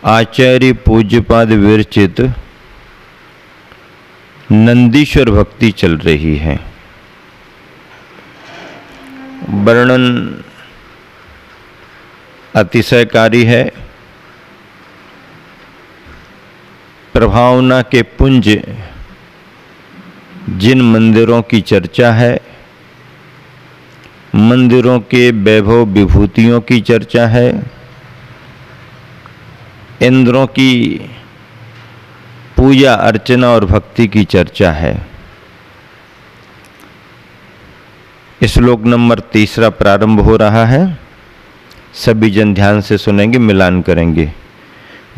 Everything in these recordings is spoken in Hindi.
आचार्य पूज्यपाद विरचित नंदीश्वर भक्ति चल रही है। वर्णन अतिशयकारी है। प्रभावना के पुंज जिन मंदिरों की चर्चा है, मंदिरों के वैभव विभूतियों की चर्चा है, इंद्रों की पूजा अर्चना और भक्ति की चर्चा है। श्लोक नंबर 3 प्रारंभ हो रहा है। सभी जन ध्यान से सुनेंगे, मिलान करेंगे।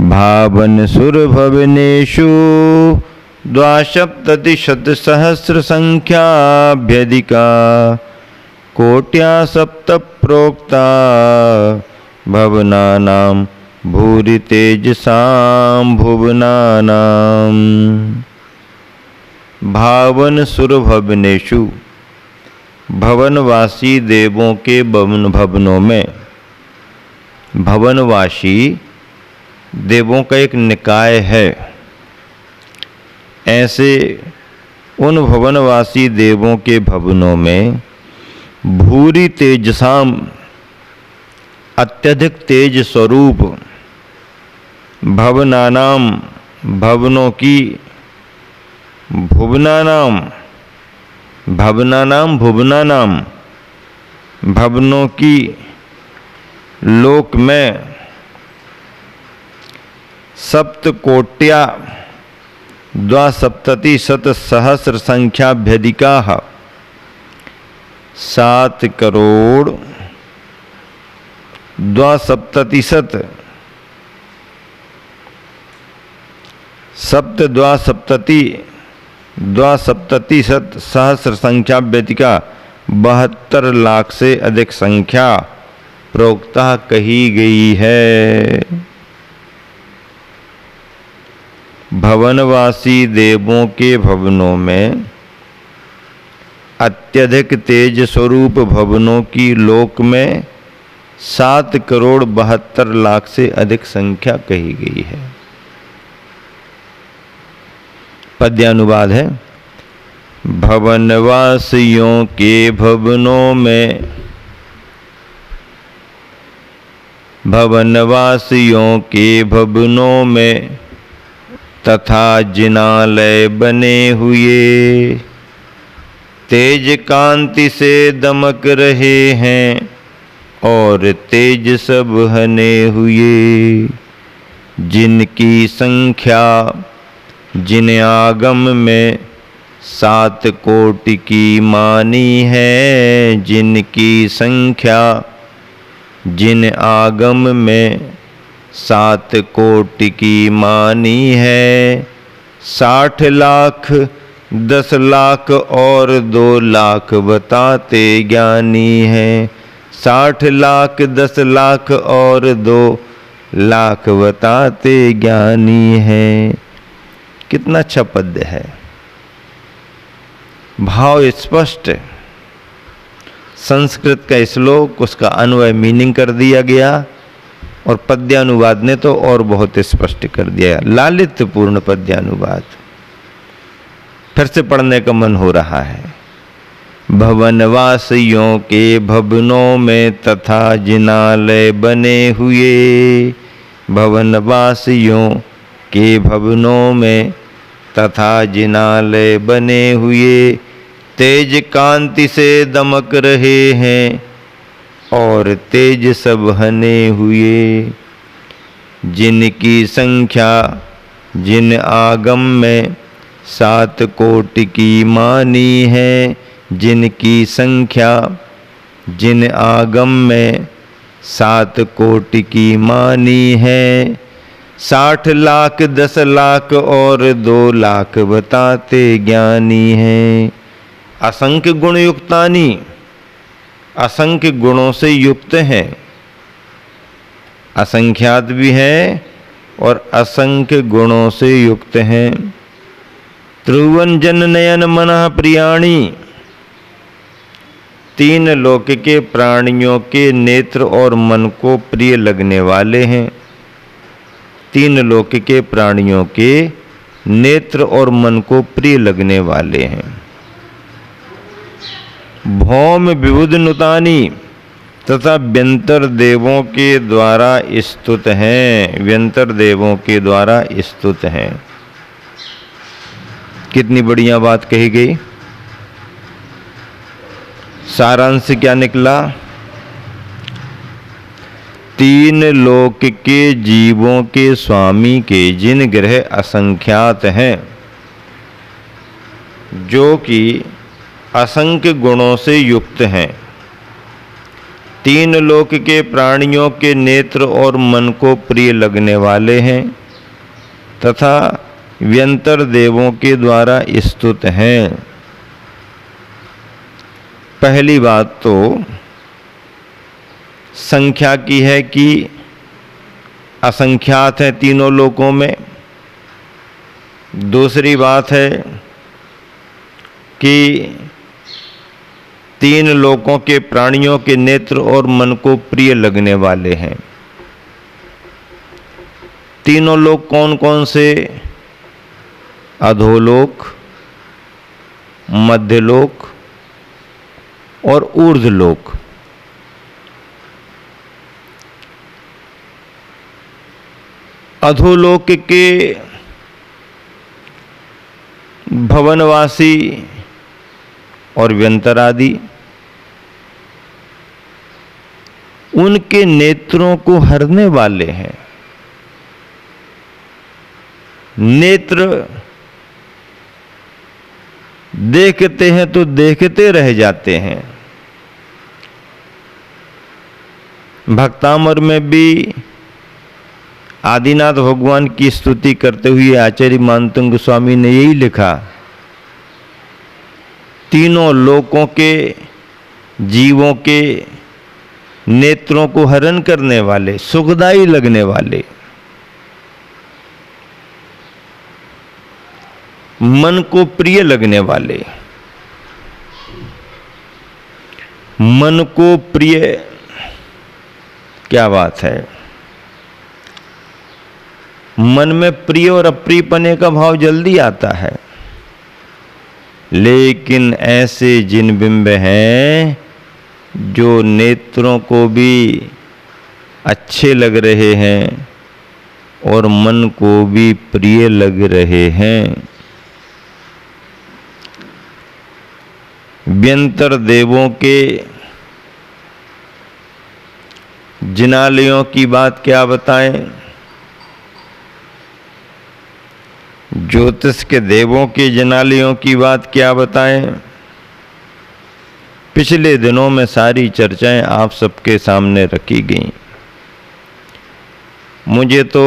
भावन सुर भवनेषु द्वासप्ततिशत सहस्र संख्याभ्यधिका कोट्या सप्त प्रोक्ता भवनानां भूरि तेजसां भुवनानां। भावन सुर भवनेषु, भवनवासी देवों के भवनों में। भवनवासी देवों का एक निकाय है। ऐसे उन भवनवासी देवों के भवनों में भूरि तेजसाम, अत्यधिक तेज स्वरूप, भवनानाम, भवनों की, भुवनानाम, भवनानाम भुवनानाम, भवनों की लोक में सप्तकोट्या द्वासप्ततिशत सहस्र संख्याभ्यधिका 7 करोड़ द्वासप्ततिशत, सप्त द्वासप्ततिशत सहस्र संख्याभ्यधिका 72 लाख से अधिक संख्या प्रोक्ता कही गई है। भवनवासी देवों के भवनों में अत्यधिक तेज स्वरूप भवनों की लोक में 7 करोड़ 72 लाख से अधिक संख्या कही गई है। पद्यानुवाद है। भवनवासियों के भवनों में, भवनवासियों के भवनों में तथा जिनालय बने हुए तेज कांति से दमक रहे हैं और तेज सब हने हुए, जिनकी संख्या जिन आगम में 7 कोटि की मानी है, जिनकी संख्या जिन आगम में 7 कोटि की मानी है। 60 लाख 10 लाख और 2 लाख बताते ज्ञानी हैं। 60 लाख 10 लाख और 2 लाख बताते ज्ञानी हैं। कितना अच्छा पद्य है। भाव स्पष्ट। संस्कृत का श्लोक, उसका अन्वय मीनिंग कर दिया गया और पद्यानुवाद ने तो और बहुत स्पष्ट कर दिया। लालित्यपूर्ण पद्यानुवाद। फिर से पढ़ने का मन हो रहा है। भवनवासियों के भवनों में तथा जिनालय बने हुए, भवनवासियों के भवनों में तथा जिनालय बने हुए तेज कांति से दमक रहे हैं और तेज सब हने हुए, जिनकी संख्या जिन आगम में 7 कोटि की मानी है, जिनकी संख्या जिन आगम में 7 कोटि की मानी है। 60 लाख 10 लाख और 2 लाख बताते ज्ञानी हैं। असंख्य गुण युक्तानी, असंख्य गुणों से युक्त हैं। असंख्यात भी हैं और असंख्य गुणों से युक्त हैं। त्रिभुवन जन नयन मनः प्रियाणी, 3 लोक के प्राणियों के नेत्र और मन को प्रिय लगने वाले हैं। तीन लोक के प्राणियों के नेत्र और मन को प्रिय लगने वाले हैं। भौम विबुध नुतानी तथा व्यंतर देवों के द्वारा स्तुत हैं, व्यंतर देवों के द्वारा स्तुत हैं। कितनी बढ़िया बात कही गई। सारांश क्या निकला? तीन लोक के जीवों के स्वामी के जिन ग्रह असंख्यात हैं, जो कि असंख्य गुणों से युक्त हैं, तीन लोक के प्राणियों के नेत्र और मन को प्रिय लगने वाले हैं तथा व्यंतर देवों के द्वारा स्तुत हैं। पहली बात तो संख्या की है कि असंख्यात है तीनों लोकों में। दूसरी बात है कि तीन लोकों के प्राणियों के नेत्र और मन को प्रिय लगने वाले हैं। तीनों लोक कौन कौन से? अधोलोक, मध्यलोक और ऊर्ध्वलोक। अधोलोक के भवनवासी और व्यंतरादि, उनके नेत्रों को हरने वाले हैं। नेत्र देखते हैं तो देखते रह जाते हैं। भक्तामर में भी आदिनाथ भगवान की स्तुति करते हुए आचार्य मानतंग गोस्वामी ने यही लिखा, तीनों लोकों के जीवों के नेत्रों को हरण करने वाले, सुखदायी लगने वाले, मन को प्रिय लगने वाले। मन को प्रिय, क्या बात है। मन में प्रिय और अप्रिय पने का भाव जल्दी आता है, लेकिन ऐसे जिन बिंब हैं जो नेत्रों को भी अच्छे लग रहे हैं और मन को भी प्रिय लग रहे हैं। व्यंतर देवों के जिनालयों की बात क्या बताएं। ज्योतिष के देवों के जिनालयों की बात क्या बताएं। पिछले दिनों में सारी चर्चाएं आप सबके सामने रखी गईं। मुझे तो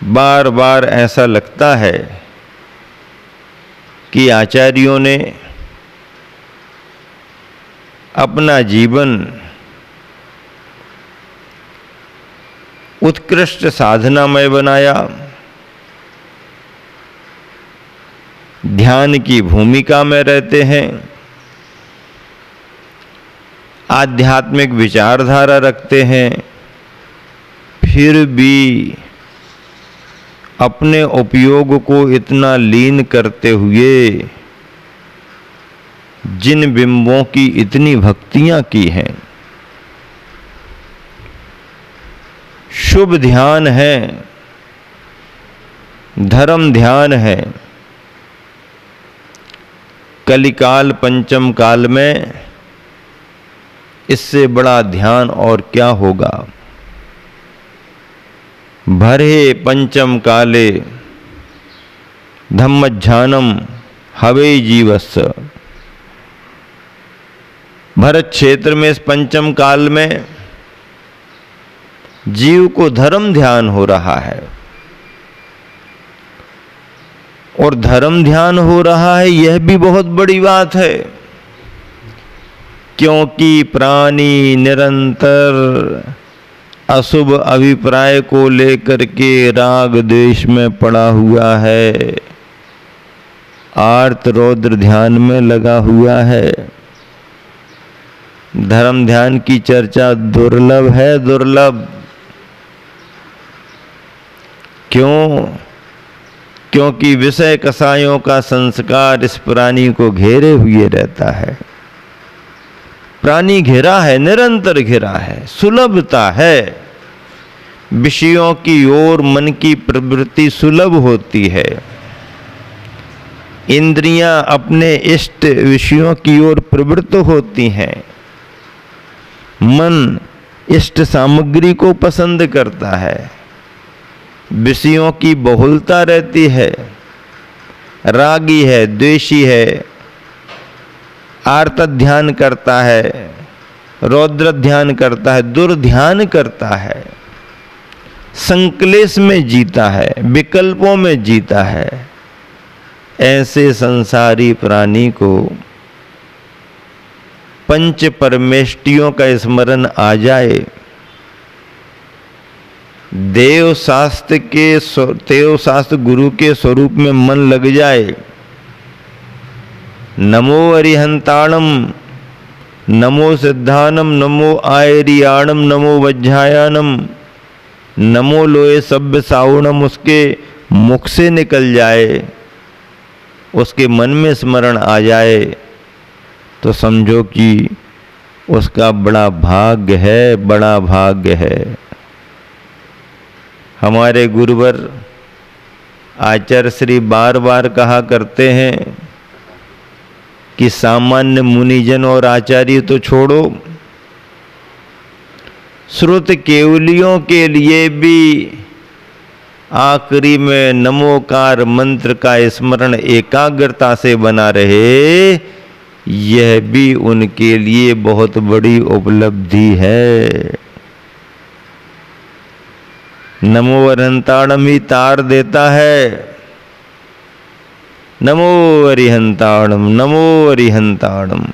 बार बार ऐसा लगता है कि आचार्यों ने अपना जीवन उत्कृष्ट साधनामय बनाया, ध्यान की भूमिका में रहते हैं, आध्यात्मिक विचारधारा रखते हैं, फिर भी अपने उपयोग को इतना लीन करते हुए जिन बिंबों की इतनी भक्तियां की हैं। शुभ ध्यान है, धर्म ध्यान है। कलिकाल पंचम काल में इससे बड़ा ध्यान और क्या होगा। भरे पंचम काले धम्मज्ञानम हवे जीवस्य। भरत क्षेत्र में इस पंचम काल में जीव को धर्म ध्यान हो रहा है, और धर्म ध्यान हो रहा है यह भी बहुत बड़ी बात है, क्योंकि प्राणी निरंतर अशुभ अभिप्राय को लेकर के राग द्वेष में पड़ा हुआ है, आर्त रौद्र ध्यान में लगा हुआ है। धर्म ध्यान की चर्चा दुर्लभ है, दुर्लभ। क्यों? क्योंकि विषय कसायों का संस्कार इस प्राणी को घेरे हुए रहता है। प्राणी घिरा है, निरंतर घिरा है, सुलभता है। विषयों की ओर मन की प्रवृत्ति सुलभ होती है। इंद्रियां अपने इष्ट विषयों की ओर प्रवृत्त होती हैं। मन इष्ट सामग्री को पसंद करता है। विषयों की बहुलता रहती है। रागी है, द्वेषी है, आर्त ध्यान करता है, रौद्र ध्यान करता है, दुर्ध्यान करता है, संक्लेश में जीता है, विकल्पों में जीता है। ऐसे संसारी प्राणी को पंच परमेष्टियों का स्मरण आ जाए, देव शास्त्र गुरु के स्वरूप में मन लग जाए, नमो अरिहंताणम, नमो सिद्धानम, नमो आयरियाणम, नमो वज्जायानम, नमो लोए सभ्य सावणम उसके मुख से निकल जाए, उसके मन में स्मरण आ जाए, तो समझो कि उसका बड़ा भाग्य है, बड़ा भाग्य है। हमारे गुरुवर आचार्य श्री बार बार कहा करते हैं कि सामान्य मुनिजन और आचार्य तो छोड़ो, श्रुत केवलियों के लिए भी आखिरी में नमोकार मंत्र का स्मरण एकाग्रता से बना रहे, यह भी उनके लिए बहुत बड़ी उपलब्धि है। नमो अरिहंताणम ही तार देता है। नमो अरिहंताणम, नमो अरिहंताणम।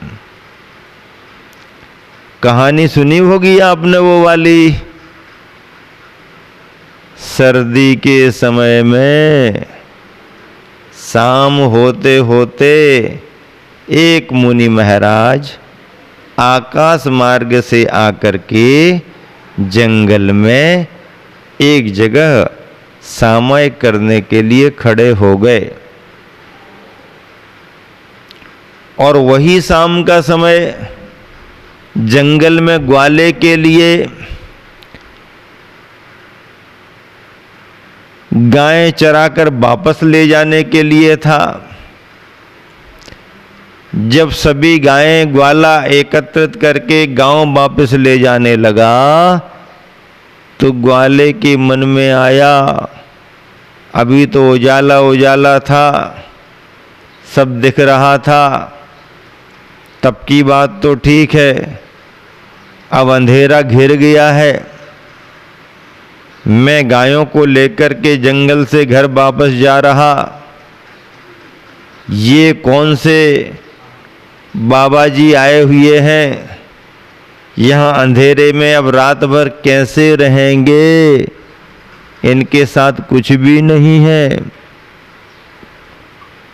कहानी सुनी होगी आपने वो वाली, सर्दी के समय में शाम होते होते एक मुनि महाराज आकाश मार्ग से आकर के जंगल में एक जगह सामय करने के लिए खड़े हो गए। और वही शाम का समय जंगल में ग्वाले के लिए गायें चराकर वापस ले जाने के लिए था। जब सभी गायें ग्वाला एकत्रित करके गांव वापस ले जाने लगा, तो ग्वाले के मन में आया, अभी तो उजाला उजाला था, सब दिख रहा था, तब की बात तो ठीक है, अब अंधेरा घिर गया है। मैं गायों को लेकर के जंगल से घर वापस जा रहा, ये कौन से बाबा जी आए हुए हैं, यहाँ अंधेरे में अब रात भर कैसे रहेंगे, इनके साथ कुछ भी नहीं है,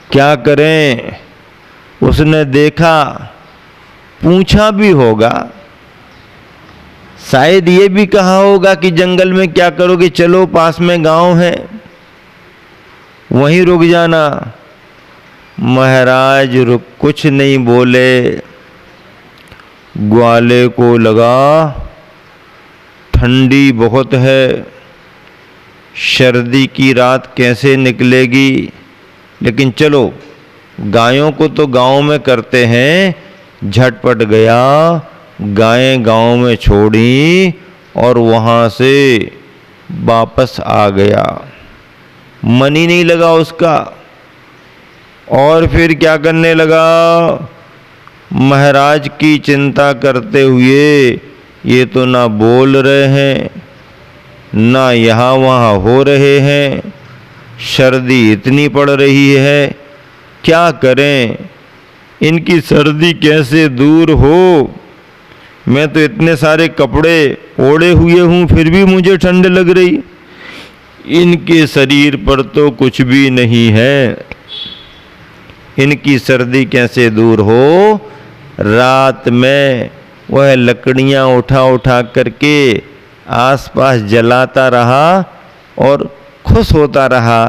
क्या करें। उसने देखा, पूछा भी होगा, शायद ये भी कहा होगा कि जंगल में क्या करोगे, चलो पास में गांव है, वहीं रुक जाना। महाराज कुछ नहीं बोले। ग्वाले को लगा ठंडी बहुत है, सर्दी की रात कैसे निकलेगी, लेकिन चलो गायों को तो गांव में करते हैं। झटपट गया, गायें गांव में छोड़ी और वहां से वापस आ गया। मन ही नहीं लगा उसका। और फिर क्या करने लगा, महाराज की चिंता करते हुए, ये तो ना बोल रहे हैं, ना यहाँ वहाँ हो रहे हैं, सर्दी इतनी पड़ रही है, क्या करें, इनकी सर्दी कैसे दूर हो। मैं तो इतने सारे कपड़े ओढ़े हुए हूँ, फिर भी मुझे ठंड लग रही, इनके शरीर पर तो कुछ भी नहीं है, इनकी सर्दी कैसे दूर हो। रात में वह लकड़ियाँ उठा उठा करके आसपास जलाता रहा और खुश होता रहा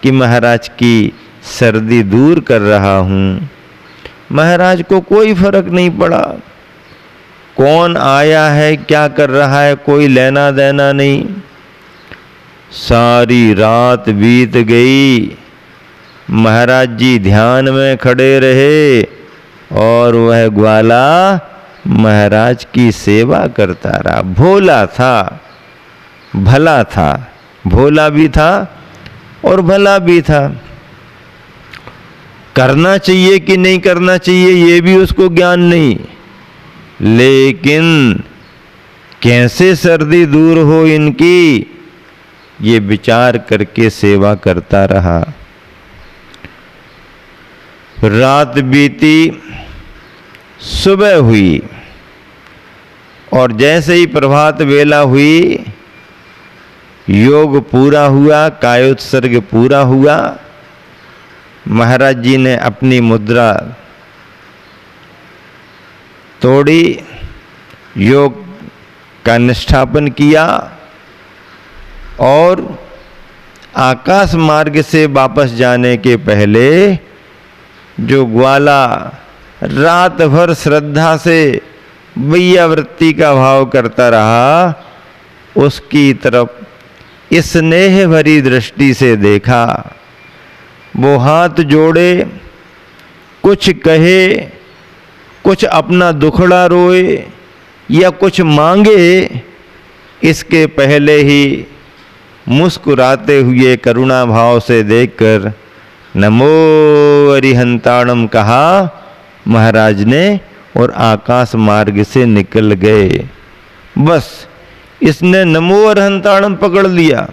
कि महाराज की सर्दी दूर कर रहा हूँ। महाराज को कोई फर्क नहीं पड़ा, कौन आया है क्या कर रहा है कोई लेना देना नहीं। सारी रात बीत गई, महाराज जी ध्यान में खड़े रहे और वह ग्वाला महाराज की सेवा करता रहा। भोला था, भला था, भोला भी था और भला भी था। करना चाहिए कि नहीं करना चाहिए ये भी उसको ज्ञान नहीं, लेकिन कैसे सर्दी दूर हो इनकी ये विचार करके सेवा करता रहा। रात बीती, सुबह हुई और जैसे ही प्रभात वेला हुई, योग पूरा हुआ, कायोत्सर्ग पूरा हुआ। महाराज जी ने अपनी मुद्रा तोड़ी, योग का निष्ठापन किया और आकाश मार्ग से वापस जाने के पहले जो ग्वाला रात भर श्रद्धा से वैयावृत्ति का भाव करता रहा, उसकी तरफ स्नेह भरी दृष्टि से देखा। वो हाथ जोड़े, कुछ कहे, कुछ अपना दुखड़ा रोए या कुछ मांगे, इसके पहले ही मुस्कुराते हुए करुणा भाव से देखकर नमो अरिहंताणम कहा महाराज ने और आकाश मार्ग से निकल गए। बस इसने नमो अरिहंताणम पकड़ लिया,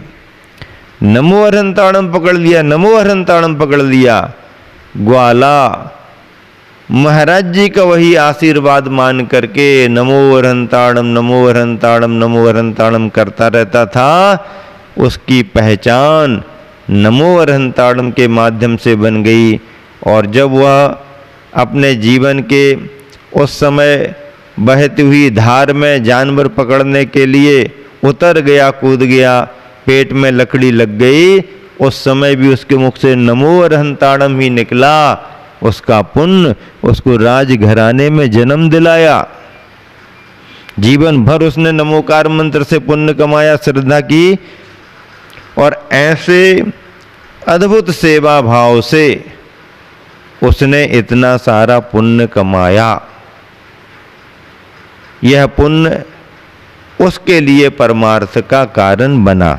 नमो अरिहंताणम पकड़ लिया, नमो अरिहंताणम पकड़ लिया। ग्वाला महाराज जी का वही आशीर्वाद मान करके नमो अरिहंताणम, नमो अरिहंताणम, नमो अरिहंताणम करता रहता था। उसकी पहचान नमो अरिहंताणम के माध्यम से बन गई। और जब वह अपने जीवन के उस समय बहती हुई धार में जानवर पकड़ने के लिए उतर गया, कूद गया, पेट में लकड़ी लग गई, उस समय भी उसके मुख से नमो अरिहंताणम ही निकला। उसका पुण्य उसको राजघराने में जन्म दिलाया। जीवन भर उसने नमोकार मंत्र से पुण्य कमाया, श्रद्धा की, और ऐसे अद्भुत सेवा भाव से उसने इतना सारा पुण्य कमाया। यह पुण्य उसके लिए परमार्थ का कारण बना।